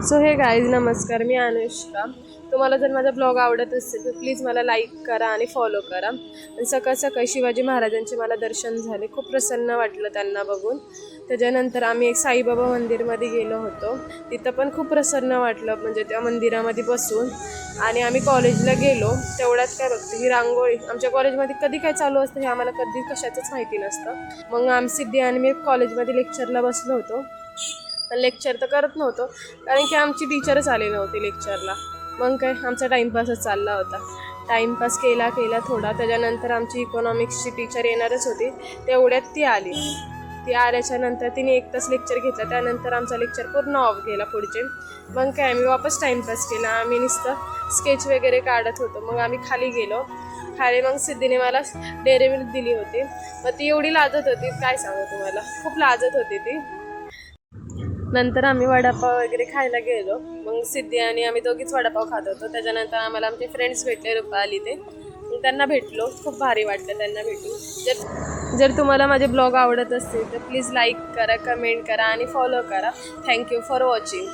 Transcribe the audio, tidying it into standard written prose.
So हे guys नमस्कार, मी अनुष्का. तुम्हाला जर माझा ब्लॉग आवडत असेल तर प्लीज मला लाईक करा आणि फॉलो करा. आणि सकाळ सकाळी शिवाजी महाराजांचे मला दर्शन झाले, खूप प्रसन्न वाटलं त्यांना बघून. त्याच्यानंतर आम्ही एक साईबाबा मंदिरमध्ये गेलो होतो, तिथं पण खूप प्रसन्न वाटलं, म्हणजे त्या मंदिरामध्ये बसून. आणि आम्ही कॉलेजला गेलो, तेवढ्यात काय बघते ही रांगोळी आमच्या कॉलेजमध्ये कधी काय चालू असतं हे आम्हाला कधी कशाचंच माहिती नसतं. मग सिद्धी आणि मी कॉलेजमध्ये लेक्चरला बसलो होतो, पण लेक्चर तर करत नव्हतो कारण की आमची टीचरच आली नव्हती लेक्चरला. मग काय आमचा टाईमपासच चालला होता. टाईमपास केला थोडा. त्याच्यानंतर आमची इकॉनॉमिक्सची टीचर येणारच होती, तेवढ्यात ती आली. ती आल्याच्या नंतर तिने 1 तास लेक्चर घेतलं, त्यानंतर आमचा लेक्चर पूर्ण ऑफ गेला पुढचे. मग काय आम्ही वापस टाईमपास केला. आम्ही नुसतं स्केच वगैरे काढत होतो. मग आम्ही खाली गेलो. खाली मग सिद्धीने मला डेअरी मिल्क दिली होती. मग ती एवढी लाजत होती, काय सांगू तुम्हाला, खूप लाजत होती ती. नंतर आम्ही वडापाव वगैरे खायला गेलो. मग सिद्धी आणि आम्ही दोघीच वडापाव खात होतो. त्याच्यानंतर आम्हाला आमचे फ्रेंड्स भेटले, रुपाली ते. मग त्यांना भेटलो, खूप भारी वाटलं त्यांना भेटून. जर तुम्हाला माझे ब्लॉग आवडत असतील तर प्लीज लाईक करा, कमेंट करा आणि फॉलो करा. Thank you for watching.